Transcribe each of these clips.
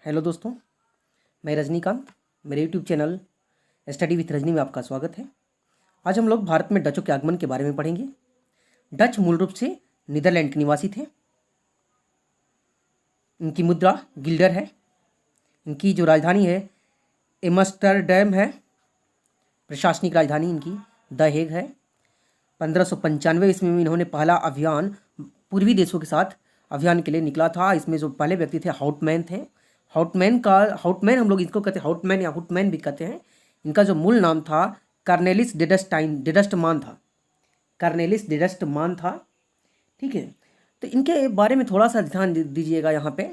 Hello दोस्तों, मैं रजनीकांत। मेरे YouTube channel study with Rajni में आपका स्वागत है। आज हम लोग भारत में डचों के आगमन के बारे में पढ़ेंगे। डच मूल रूप से नीदरलैंड के निवासी थे। इनकी मुद्रा गिल्डर है। इनकी जो राजधानी है एम्स्टर्डम है। प्रशासनिक राजधानी इनकी द हेग है। 1595 ईस्वी में इन्होंने पहला अभियान पूर्वी देशों के साथ अभियान के लिए निकला था। इसमें जो पहले व्यक्ति थे हाउटमैन थे। हाउटमैन हम लोग इसको कहते हैं, हाउटमैन या हुटमैन भी कहते हैं। इनका जो मूल नाम था कार्नेलिस डेडस्टमान था। कार्नेलिस डेडस्टमान था, ठीक है। तो इनके बारे में थोड़ा सा ध्यान दीजिएगा यहाँ पे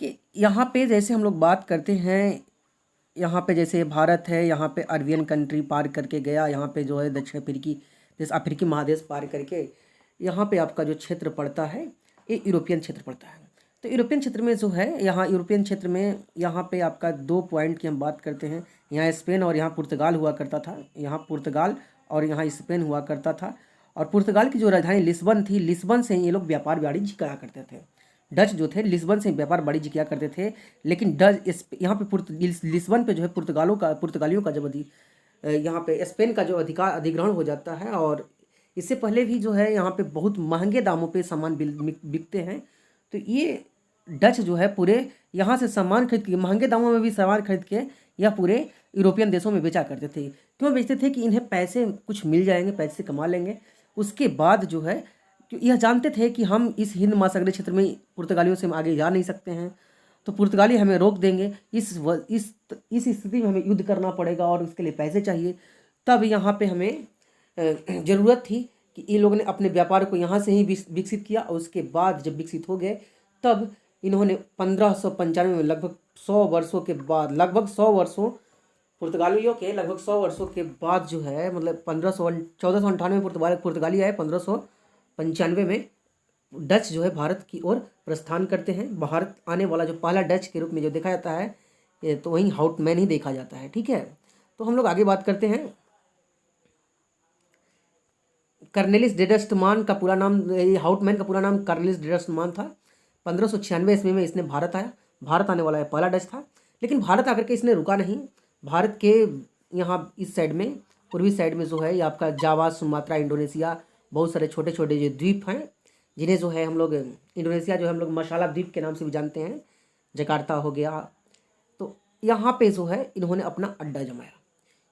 कि यहाँ पे जैसे हम लोग बात करते हैं, यहाँ पे जैसे भारत है, यहाँ पे अरबियन कंट्री पार करके गया, यहाँ पे जो है दक्षिण अफ्रीकी देश, अफ्रीकी महादेश पार करके यहाँ पे आपका जो क्षेत्र पड़ता है ये यूरोपियन क्षेत्र पड़ता है। तो यूरोपियन क्षेत्र में जो है, यहाँ यूरोपियन क्षेत्र में यहाँ पे आपका 2 पॉइंट की हम बात करते हैं। यहाँ स्पेन और यहाँ पुर्तगाल हुआ करता था। यहाँ पुर्तगाल और यहाँ स्पेन हुआ करता था। और पुर्तगाल की जो राजधानी लिस्बन थी, लिस्बन से ये लोग व्यापार वाणिज्य करा करते थे। डच जो थे लिस्बन से व्यापार वाणिज्य किया करते थे। लेकिन यहाँ पे लिस्बन पे जो है पुर्तगालियों का जब यहाँ पे स्पेन का जो अधिग्रहण हो जाता है, और इससे पहले भी जो है यहाँ पे बहुत महंगे दामों पे सामान बिकते हैं। तो ये डच जो है पूरे यहाँ से सामान खरीद के, महंगे दामों में भी सामान खरीद के यह पूरे यूरोपियन देशों में बेचा करते थे। क्यों बेचते थे? कि इन्हें पैसे कुछ मिल जाएंगे, पैसे कमा लेंगे। उसके बाद जो है यह जानते थे कि हम इस हिंद महासागरीय क्षेत्र में पुर्तगालियों से हम आगे जा नहीं सकते हैं, तो पुर्तगाली हमें रोक देंगे। इस स्थिति में हमें युद्ध करना पड़ेगा और उसके लिए पैसे चाहिए। तब यहाँ पे हमें ज़रूरत थी कि इन लोगों ने अपने व्यापार को यहाँ से ही विकसित किया। और उसके बाद जब विकसित हो गए तब इन्होंने 1595 में लगभग 100 वर्षों के बाद, पुर्तगालियों के लगभग 100 वर्षों के बाद जो है, मतलब 1498 में पुर्तगाली आए। 1595 में डच जो है भारत की ओर प्रस्थान करते हैं। भारत आने वाला जो पहला डच के रूप में जो देखा जाता है, तो वहीं हाउटमैन ही देखा जाता है, ठीक है। तो हम लोग आगे बात करते हैं। कार्नेलिस डेडस्टमान का पूरा नाम, हाउटमैन का पूरा नाम कार्नेलिस डेडस्टमान था। 1596 ईस्वी में इसने भारत आया। भारत आने वाला है पहला डच था। लेकिन भारत आकर के इसने रुका नहीं। भारत के यहाँ इस साइड में, पूर्वी साइड में जो है ये आपका जावा, सुमात्रा, इंडोनेशिया, बहुत सारे छोटे छोटे जो द्वीप हैं, जिन्हें जो है हम लोग इंडोनेशिया जो है हम लोग मशाला द्वीप के नाम से भी जानते हैं, जकार्ता हो गया। तो यहाँ पे जो है इन्होंने अपना अड्डा जमाया,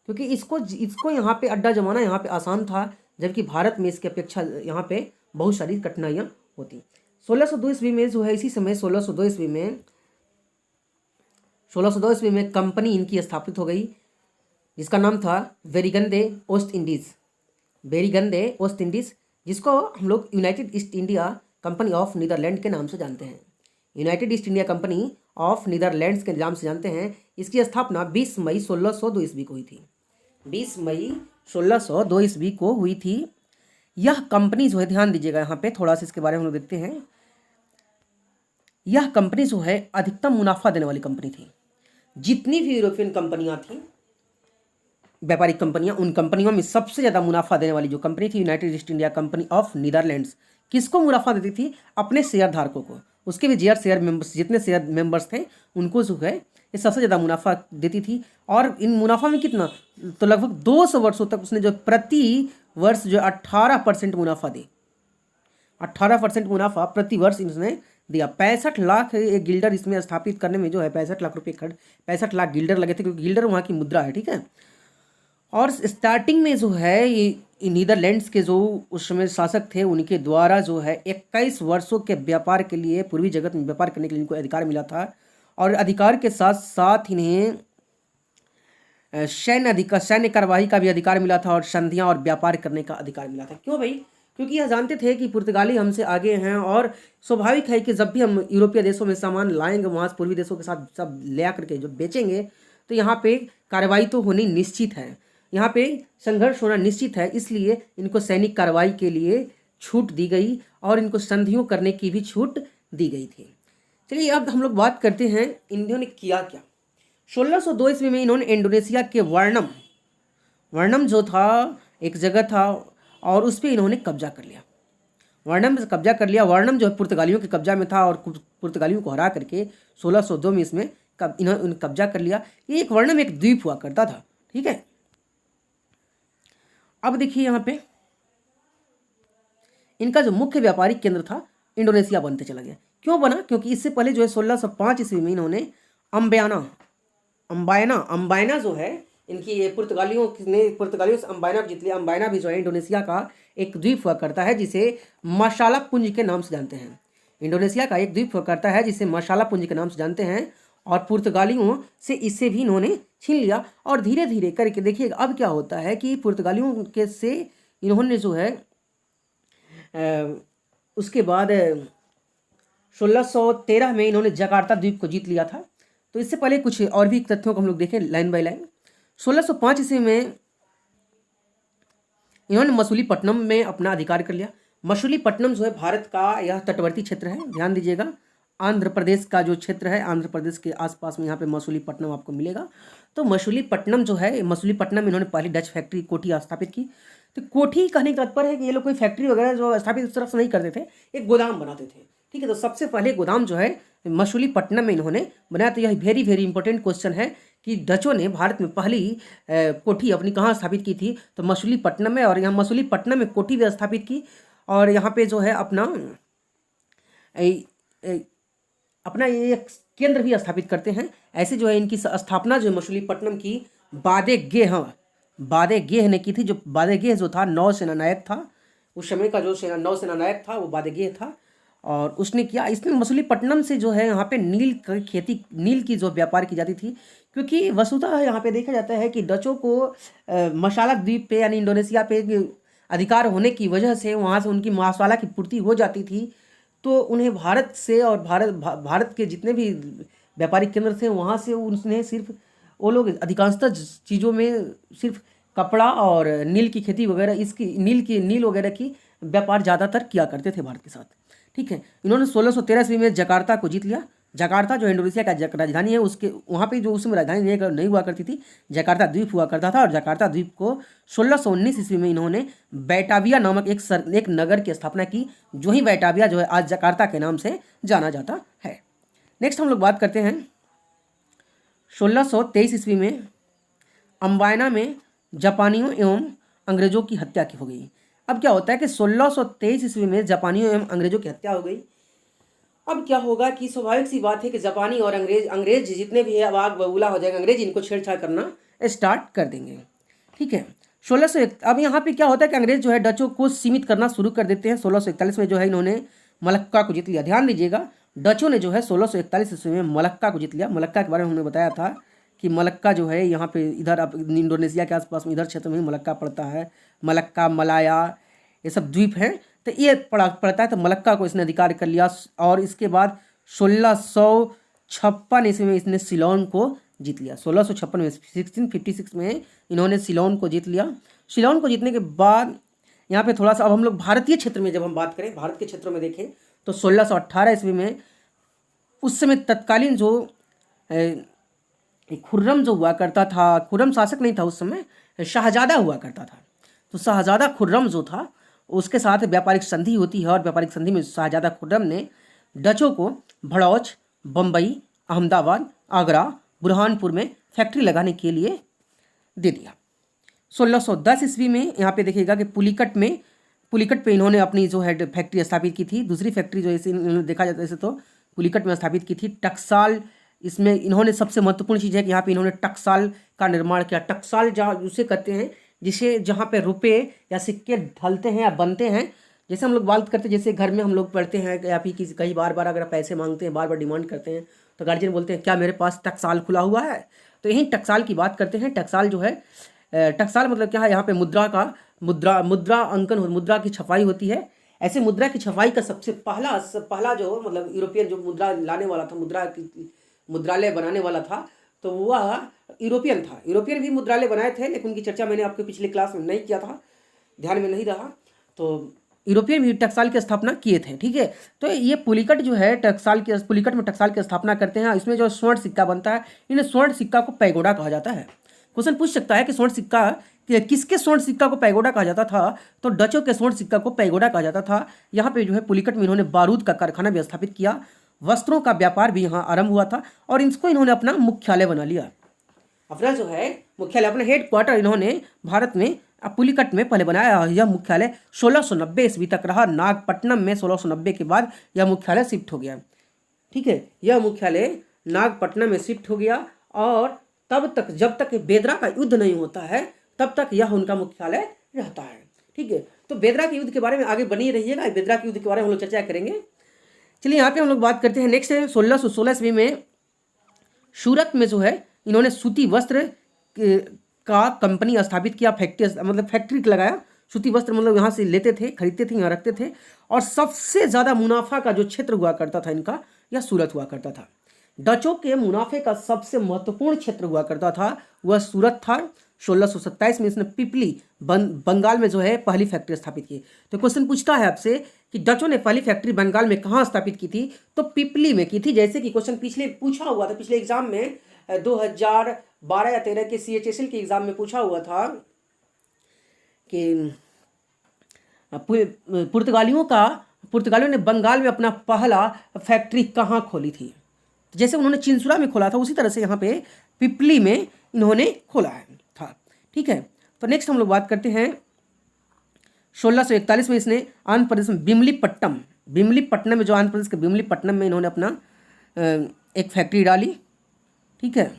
क्योंकि इसको यहाँ पे अड्डा जमाना यहाँ पे आसान था, जबकि भारत में इसकी अपेक्षा यहाँ पे बहुत सारी कठिनाइयाँ होती। 1602 ईस्वी में जो है, इसी समय 1602 ईस्वी में कंपनी इनकी स्थापित हो गई, जिसका नाम था वेरिगंदे ओस्ट इंडीज़, जिसको हम लोग United East India Company of Netherland के नाम से जानते हैं। United East India Company of Netherlands के नाम से जानते हैं। इसकी स्थापना 20 मई 1602 ईस्वी को हुई थी। 20 मई 1602 ईस्वी को हुई थी। यह कंपनी जो है, ध्यान दीजिएगा यहाँ पे थोड़ा सा इसके बारे में हम लोग देखते हैं। यह कंपनी जो है अधिकतम मुनाफा देने वाली कंपनी थी। जितनी भी यूरोपियन कंपनियां थी, व्यापारिक कंपनियां, उन कंपनियों में सबसे ज़्यादा मुनाफा देने वाली जो कंपनी थी United East India Company of Netherlands. किसको मुनाफा देती थी? अपने शेयर धारकों को। उसके भी शेयर मेंबर्स, जितने शेयर मेंबर्स थे उनको जो है ये सबसे ज़्यादा मुनाफा देती थी। और इन मुनाफा में कितना, तो लगभग 200 वर्षों तक उसने जो प्रति वर्ष जो 18% मुनाफा दी। 18% मुनाफा प्रति वर्ष इसने दिया। 65 लाख एक गिल्डर इसमें स्थापित करने में जो है 65 लाख रुपये 65 लाख गिल्डर लगे थे, क्योंकि गिल्डर वहाँ की मुद्रा है, ठीक है। और स्टार्टिंग में जो है ये नीदरलैंड्स के जो उस समय शासक थे, उनके द्वारा जो है 21 वर्षों के व्यापार के लिए, पूर्वी जगत में व्यापार करने के लिए इनको अधिकार मिला था। और अधिकार के साथ साथ इन्हें सैन्य कार्यवाही का भी अधिकार मिला था, और संधियां और व्यापार करने का अधिकार मिला था। क्यों भाई? क्योंकि यह जानते थे कि पुर्तगाली हमसे आगे हैं, और स्वाभाविक है कि जब भी हम यूरोपीय देशों में सामान लाएंगे, वहाँ से पूर्वी देशों के साथ सब ले आकर के जो बेचेंगे, तो यहाँ पे कार्रवाई तो होनी निश्चित है, यहाँ पे संघर्ष होना निश्चित है। इसलिए इनको सैनिक कार्रवाई के लिए छूट दी गई, और इनको संधियों करने की भी छूट दी गई थी। चलिए अब हम लोग बात करते हैं इन्होंने किया क्या। 1602 ईस्वी में इन्होंने इंडोनेशिया के वर्णम जो था एक जगह था, और उस पर इन्होंने कब्जा कर लिया। वर्णम से कब्जा कर लिया। वर्णम जो है पुर्तगालियों के कब्जा में था और पुर्तगालियों को हरा करके 1602 में इसमें इन्होंने कब्जा कर लिया। ये एक वर्णम एक द्वीप हुआ करता था, ठीक है। अब देखिए यहाँ पे इनका जो मुख्य व्यापारिक केंद्र था इंडोनेशिया बनते चला गया। क्यों बना? क्योंकि इससे पहले जो है 1605 ईस्वी में इन्होंने अम्बायना जो है इनकी ये पुर्तगालियों से अम्बायना जीत लिया। अम्बायना भी जो है इंडोनेशिया का एक द्वीप हुआ करता है जिसे मशाला पुंज के नाम से जानते हैं। इंडोनेशिया का एक द्वीप हुआ करता है जिसे मशाला पुंज के नाम से जानते हैं और पुर्तगालियों से इसे भी इन्होंने छीन लिया। और धीरे धीरे करके देखिए अब क्या होता है कि पुर्तगालियों के से इन्होंने जो है उसके बाद 1613 में इन्होंने जकार्ता द्वीप को जीत लिया था। तो इससे पहले कुछ और भी तथ्यों को हम लोग देखें लाइन बाय लाइन। 1605 ईस्वी में इन्होंने मसूलीपट्टनम में अपना अधिकार कर लिया। मसूलीपट्टनम जो है भारत का यह तटवर्ती क्षेत्र है, ध्यान दीजिएगा। आंध्र प्रदेश का जो क्षेत्र है, आंध्र प्रदेश के आसपास में यहाँ पे मसूलीपट्टनम आपको मिलेगा। तो मसूलीपट्टनम जो है, मसूलीपट्टनम इन्होंने पहली डच फैक्ट्री कोठी स्थापित की। तो कोठी कहने का तात्पर्य है कि ये लोग कोई फैक्ट्री वगैरह जो स्थापित उस तरफ से नहीं करते थे, एक गोदाम बनाते थे, ठीक है। तो सबसे पहले गोदाम जो है मसूलीपट्टनम में इन्होंने बनाया। तो यह वेरी वेरी इंपॉर्टेंट क्वेश्चन है कि डचों ने भारत में पहली कोठी अपनी कहाँ स्थापित की थी? तो मसूलीपट्टनम में। और यहाँ मसूलीपट्टनम में कोठी भी स्थापित की और यहाँ पे जो है अपना ये एक केंद्र भी स्थापित करते हैं। ऐसे जो है इनकी स्थापना जो है मसूलीपट्टनम की बादे गेह ने की थी। जो बादे गेह जो था नौसेना नायक था, उस समय का जो नौसेना नायक था वो बादे गेह था और उसने किया। इसमें मसूलीपट्टनम से जो है यहाँ पे नील की जो व्यापार की जाती थी। क्योंकि वस्तुतः यहाँ पे देखा जाता है कि डचों को मशाला द्वीप पे यानी इंडोनेशिया पे अधिकार होने की वजह से वहाँ से उनकी मसाला की पूर्ति हो जाती थी। तो उन्हें भारत से और भारत के जितने भी व्यापारिक केंद्र थे वहाँ से उन्हें सिर्फ वो लोग अधिकांशतः चीज़ों में सिर्फ कपड़ा और नील की खेती वगैरह नील वगैरह की व्यापार ज़्यादातर किया करते थे भारत के साथ, ठीक है। इन्होंने 1613 ईस्वी में जकार्ता को जीत लिया। जकार्ता जो इंडोनेशिया का राजधानी है, उसके वहाँ पे जो उस समय राजधानी नहीं हुआ करती थी, जकार्ता द्वीप हुआ करता था। और जकार्ता द्वीप को 1619 ईस्वी में इन्होंने बैटाविया नामक एक नगर की स्थापना की, जो ही बैटाविया जो है आज जकार्ता के नाम से जाना जाता है। नेक्स्ट हम लोग बात करते हैं 1623 ईस्वी में अम्बायना में जापानियों एवं अंग्रेजों की हत्या की हो गई। अब क्या होता है कि 1623 ईस्वी में जापानियों एवं अंग्रेजों की हत्या हो गई। अब क्या होगा कि स्वाभाविक सी बात है कि जापानी और अंग्रेज जितने भी है आग बबूला हो जाएगा, अंग्रेज इनको छेड़छाड़ करना स्टार्ट कर देंगे, ठीक है। 1601 अब यहाँ पे क्या होता है कि अंग्रेज जो है डचों को सीमित करना शुरू कर देते हैं। 1641 में जो है इन्होंने मलक्का को जीत लिया। ध्यान दीजिएगा, डचों ने जो है 1641 ईस्वी में मलक्का को जीत लिया। मलक्का के बारे में हमने बताया था कि मलक्का जो है यहाँ पे इधर इंडोनेशिया के आसपास में इधर क्षेत्र में मलक्का पड़ता है। मलक्का, मलाया, ये सब द्वीप हैं। तो ये पड़ता है। तो मलक्का को इसने अधिकार कर लिया। और इसके बाद 1656 ईस्वी में इसने सिलोन को जीत लिया। 1656 में 1656 में इन्होंने सिलोन को जीत लिया। सिलोन को जीतने के बाद यहाँ पे थोड़ा सा अब हम लोग भारतीय क्षेत्र में जब हम बात करें, भारत के क्षेत्रों में देखें तो 1618 ईस्वी में उस समय तत्कालीन जो खुर्रम जो हुआ करता था, खुर्रम शासक नहीं था उस समय, शाहजादा हुआ करता था। तो शाहजादा खुर्रम जो था उसके साथ व्यापारिक संधि होती है और व्यापारिक संधि में शाहजादा खुर्रम ने डचों को भड़ौच, बम्बई, अहमदाबाद, आगरा, बुरहानपुर में फैक्ट्री लगाने के लिए दे दिया। 1610 ईस्वी में यहाँ पे देखिएगा कि पुलिकट पे इन्होंने अपनी जो है फैक्ट्री स्थापित की थी। दूसरी फैक्ट्री जो इसे इन्होंने देखा जाता है इसे तो पुलिकट में स्थापित की थी। टकसाल, इसमें इन्होंने सबसे महत्वपूर्ण चीज़ है कि यहाँ पे इन्होंने टकसाल का निर्माण किया। टकसाल जहाँ उसे कहते हैं जहाँ पे रुपये या सिक्के ढलते हैं या बनते हैं। जैसे हम लोग बात करते हैं, जैसे घर में हम लोग पढ़ते हैं या फिर किसी कई बार अगर पैसे मांगते हैं, बार बार डिमांड करते हैं, तो गार्जियन बोलते हैं क्या मेरे पास टकसाल खुला हुआ है। तो यही टकसाल की बात करते हैं। टकसाल जो है, टकसाल मतलब क्या है, यहाँ पे मुद्रा अंकन, मुद्रा की छपाई होती है। ऐसे मुद्रा की छपाई का सबसे पहला जो मतलब यूरोपियन जो मुद्रा लाने वाला था, मुद्रालय बनाने वाला था, तो वह यूरोपियन था। यूरोपियन भी मुद्रालय बनाए थे, लेकिन उनकी चर्चा मैंने आपके पिछले क्लास में नहीं किया था, ध्यान में नहीं रहा। तो यूरोपियन भी टकसाल की स्थापना किए थे, ठीक है। तो ये पुलिकट जो है पुलिकट में टकसाल की स्थापना करते हैं। इसमें जो स्वर्ण सिक्का बनता है, इन स्वर्ण सिक्का को पैगोडा कहा जाता है। क्वेश्चन पूछ सकता है कि स्वर्ण सिक्का किसके स्वर्ण सिक्का को पैगोडा कहा जाता था? तो डचों के स्वर्ण सिक्का को पैगोडा कहा जाता था। यहाँ पे जो है पुलिकट में इन्होंने बारूद का कारखाना भी स्थापित किया, वस्त्रों का व्यापार भी यहाँ आरंभ हुआ था और इसको इन्होंने अपना मुख्यालय बना लिया। अपना जो है मुख्यालय, अपना हेड क्वार्टर इन्होंने भारत में पुलिकट में पहले बनाया। यह मुख्यालय 1690 ईस्वी तक रहा। नागपट्टनम में 1690 के बाद यह मुख्यालय शिफ्ट हो गया। ठीक है, यह मुख्यालय नागपट्टनम में शिफ्ट हो गया और तब तक, जब तक बेदरा का युद्ध नहीं होता है तब तक यह उनका मुख्यालय रहता है। ठीक है, तो बेदरा के युद्ध के बारे में आगे बनी रहिएगा, बेदरा के युद्ध के बारे में हम लोग चर्चा करेंगे। चलिए यहाँ पे हम लोग बात करते हैं। नेक्स्ट है 1616 ईस्वी में सूरत में जो है इन्होंने सूती वस्त्र का कंपनी स्थापित किया, फैक्ट्री मतलब फैक्ट्री लगाया। सूती वस्त्र मतलब यहाँ से लेते थे, खरीदते थे, यहाँ रखते थे और सबसे ज़्यादा मुनाफा का जो क्षेत्र हुआ करता था इनका, यह सूरत हुआ करता था। डचों के मुनाफे का सबसे महत्वपूर्ण क्षेत्र हुआ करता था वह सूरत था। 1627 में इसने पिपली बंगाल में जो है पहली फैक्ट्री स्थापित की। तो क्वेश्चन पूछता है आपसे कि डचों ने पहली फैक्ट्री बंगाल में कहाँ स्थापित की थी? तो पिपली में की थी। जैसे कि क्वेश्चन पिछले पूछा हुआ था, पिछले एग्जाम में 2012 या 13 के CHSL के एग्जाम में पूछा हुआ था कि पुर्तगालियों ने बंगाल में अपना पहला फैक्ट्री कहाँ खोली थी। जैसे उन्होंने चिंसुरा में खोला था उसी तरह से यहाँ पे पिपली में इन्होंने खोला था। ठीक है, तो नेक्स्ट हम लोग बात करते हैं 1641 में इसने आंध्र प्रदेश में बिमलीपट्टनम में, जो आंध्र प्रदेश के बिमलीपट्टनम में इन्होंने अपना एक फैक्ट्री डाली। ठीक है,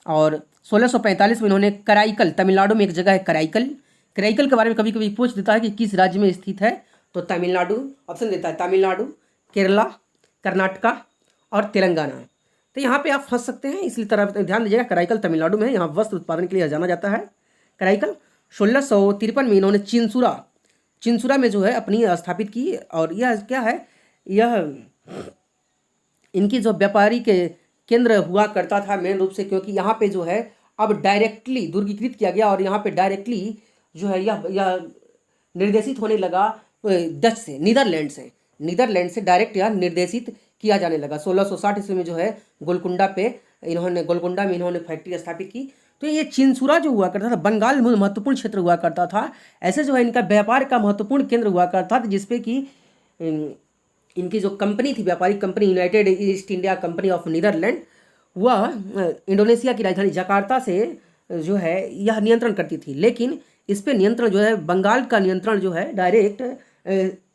और 1645 में इन्होंने कराईकल, तमिलनाडु में एक जगह है कराईकल के बारे में कभी कभी पूछ देता है कि किस राज्य में स्थित है, तो तमिलनाडु ऑप्शन देता है, तमिलनाडु, केरला, कर्नाटका और तेलंगाना। तो यहाँ पे आप फंस सकते हैं, इसलिए तरह ध्यान दीजिएगा। कराईकल तमिलनाडु में है, यहाँ वस्त्र उत्पादन के लिए जाना जाता है कराईकल। 1653 में इन्होंने चिंसुरा में जो है अपनी स्थापित की और यह क्या है, यह इनकी जो व्यापारी के केंद्र हुआ करता था मेन रूप से, क्योंकि यहाँ पे जो है अब डायरेक्टली दुर्गीकृत किया गया और यहाँ पे डायरेक्टली जो है यह निर्देशित होने लगा डच से, नीदरलैंड से डायरेक्ट यह निर्देशित किया जाने लगा। 1660 ईस्वी में जो है गोलकुंडा में इन्होंने फैक्ट्री स्थापित की। तो ये चिंसुरा जो हुआ करता था बंगाल में महत्वपूर्ण क्षेत्र हुआ करता था। ऐसे जो है इनका व्यापार का महत्वपूर्ण केंद्र हुआ करता था, जिसपे कि इनकी जो कंपनी थी, व्यापारिक company United East India Company of Netherland, वह इंडोनेशिया की राजधानी जकार्ता से जो है यह नियंत्रण करती थी। लेकिन इस पे नियंत्रण जो है, बंगाल का नियंत्रण जो है डायरेक्ट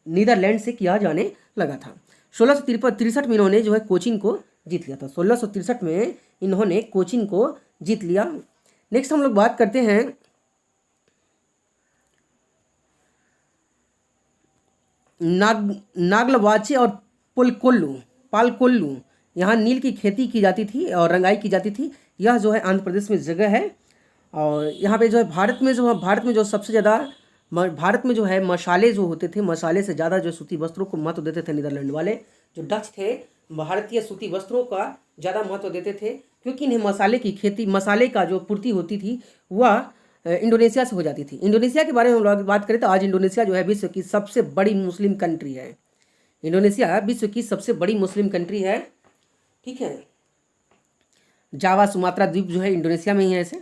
नीदरलैंड से किया जाने लगा था। 1663 में इन्होंने जो है कोचीन को जीत लिया था। 1663 में इन्होंने कोचीन को जीत लिया। नेक्स्ट हम लोग बात करते हैं नागलवाचे और पालकोल्लू। यहाँ नील की खेती की जाती थी और रंगाई की जाती थी। यह जो है आंध्र प्रदेश में जगह है और यहाँ पे जो है भारत में जो सबसे ज़्यादा भारत में जो है मसाले जो होते थे, मसाले से ज़्यादा जो सूती वस्त्रों को महत्व देते थे नीदरलैंड वाले। जो डच थे भारतीय सूती वस्त्रों का ज़्यादा महत्व देते थे, क्योंकि इन्हें मसाले का जो पूर्ति होती थी वह इंडोनेशिया से हो जाती थी। इंडोनेशिया के बारे में हम लोग बात करें तो आज इंडोनेशिया जो है विश्व की सबसे बड़ी मुस्लिम कंट्री है। इंडोनेशिया विश्व की सबसे बड़ी मुस्लिम कंट्री है। ठीक है, जावा सुमात्रा द्वीप जो है इंडोनेशिया में ही है ऐसे।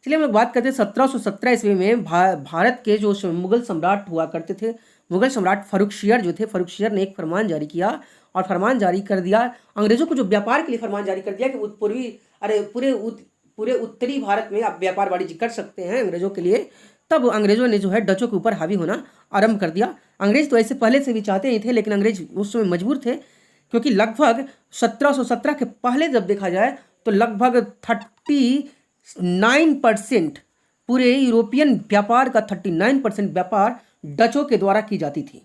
चलिए हम लोग बात करते हैं 1717 ईस्वी में भारत के जो मुगल सम्राट हुआ करते थे, मुगल सम्राट फर्रुखशियर जो थे, फर्रुखशियर ने एक फरमान जारी किया और फरमान जारी कर दिया अंग्रेजों को, जो व्यापार के लिए फरमान जारी कर दिया कि पूरे उत्तरी भारत में आप व्यापार वाणिज्य कर सकते हैं अंग्रेजों के लिए। तब अंग्रेजों ने जो है डचों के ऊपर हावी होना आरंभ कर दिया। अंग्रेज तो ऐसे पहले से भी चाहते नहीं थे, लेकिन अंग्रेज उस समय मजबूर थे, क्योंकि लगभग 1717 के पहले जब देखा जाए तो लगभग 39% पूरे यूरोपियन व्यापार का 39% व्यापार डचों के द्वारा की जाती थी।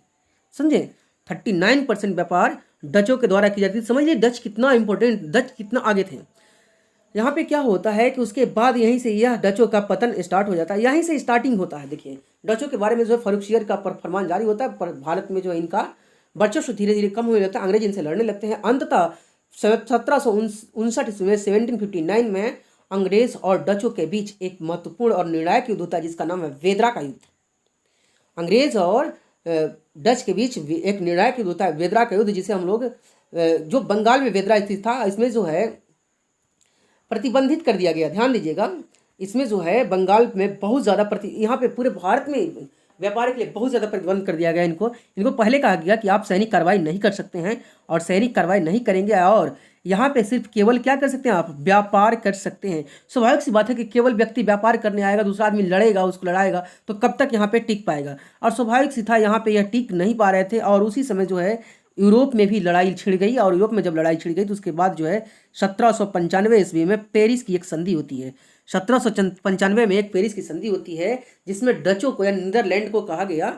समझे, 39% व्यापार डचों के द्वारा की जाती थी। समझिए डच कितना इंपॉर्टेंट, डच कितना आगे थे। यहाँ पे क्या होता है कि उसके बाद यहीं से यह डचों का पतन स्टार्ट हो जाता है, यहीं से स्टार्टिंग होता है। देखिए डचों के बारे में जो है फर्रुखशियर का फरमान जारी होता है, पर भारत में जो है इनका वर्चस्व धीरे धीरे कम होने लगता है, अंग्रेज इनसे लड़ने लगते हैं। अंततः 1759 ईस्वी में 1759 में अंग्रेज और डचों के बीच एक महत्वपूर्ण और निर्णायक युद्ध होता है, जिसका नाम है वेदरा का युद्ध। अंग्रेज और डच के बीच एक निर्णायक युद्ध होता है, वेदरा का युद्ध, जिसे हम लोग जो बंगाल में वेदरा स्थित था, इसमें जो है प्रतिबंधित कर दिया गया। ध्यान दीजिएगा, इसमें जो है बंगाल में बहुत ज़्यादा यहाँ पे पूरे भारत में व्यापार के लिए बहुत ज़्यादा प्रतिबंध कर दिया गया इनको पहले कहा गया कि आप सैनिक कार्रवाई नहीं कर सकते हैं और सैनिक कार्रवाई नहीं करेंगे, और यहाँ पे सिर्फ केवल क्या कर सकते हैं आप, व्यापार कर सकते हैं। स्वाभाविक सी बात है कि केवल व्यक्ति व्यापार करने आएगा, दूसरा आदमी लड़ेगा, उसको लड़ाएगा, तो कब तक यहाँ पे टिक पाएगा। और स्वाभाविक सी था यहाँ पे यह टिक नहीं पा रहे थे, और उसी समय जो है यूरोप में भी लड़ाई छिड़ गई, और यूरोप में जब लड़ाई छिड़ गई तो उसके बाद जो है 1795 ईस्वी में पेरिस की एक संधि होती है। 1795 में एक पेरिस की संधि होती है जिसमें डचों को या नीदरलैंड को कहा गया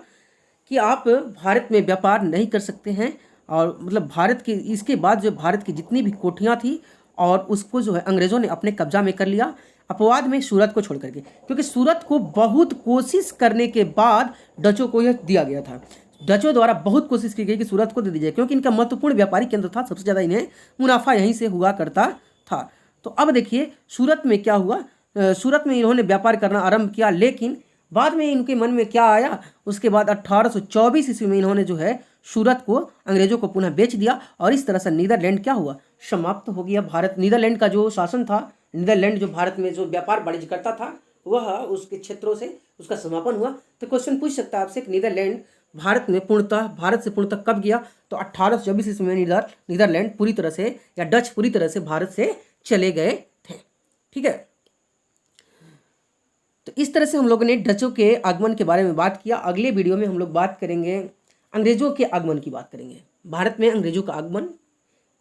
कि आप भारत में व्यापार नहीं कर सकते हैं, और मतलब भारत की इसके बाद जो भारत की जितनी भी कोठियाँ थी और उसको जो है अंग्रेज़ों ने अपने कब्जा में कर लिया, अपवाद में सूरत को छोड़ करके, क्योंकि सूरत को बहुत कोशिश करने के बाद डचों को यह दिया गया था। डचों द्वारा बहुत कोशिश की गई कि सूरत को दे दी जाए, क्योंकि इनका महत्वपूर्ण व्यापारी केंद्र था, सबसे ज़्यादा इन्हें मुनाफा यहीं से हुआ करता था। तो अब देखिए सूरत में क्या हुआ, सूरत में इन्होंने व्यापार करना आरंभ किया, लेकिन बाद में इनके मन में क्या आया, उसके बाद 1824 ईस्वी में इन्होंने जो है सूरत को अंग्रेजों को पुनः बेच दिया, और इस तरह से नीदरलैंड क्या हुआ, समाप्त हो गया। भारत नीदरलैंड का जो शासन था, नीदरलैंड जो भारत में जो व्यापार वाणिज्य करता था, वह उसके क्षेत्रों से उसका समापन हुआ। तो क्वेश्चन पूछ सकता है आपसे कि नीदरलैंड भारत से पूर्णतः कब गया, तो 1824 ईस्वी में नीदरलैंड पूरी तरह से या डच पूरी तरह से भारत से चले गए थे। ठीक है, तो इस तरह से हम लोगों ने डचों के आगमन के बारे में बात किया। अगले वीडियो में हम लोग बात करेंगे अंग्रेजों के आगमन की बात करेंगे, भारत में अंग्रेजों का आगमन,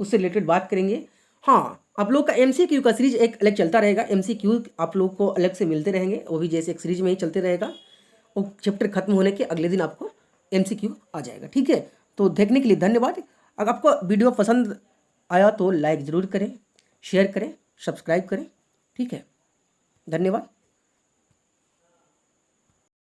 उससे रिलेटेड बात करेंगे। हाँ, आप लोग का MCQ का सीरीज एक अलग चलता रहेगा, MCQ आप लोग को अलग से मिलते रहेंगे, वो भी जैसे एक सीरीज में ही चलते रहेगा। वो चैप्टर खत्म होने के अगले दिन आपको MCQ आ जाएगा। ठीक है, तो देखने के लिए धन्यवाद। अगर आपको वीडियो पसंद आया तो लाइक ज़रूर करें, शेयर करें, सब्सक्राइब करें। ठीक है, धन्यवाद।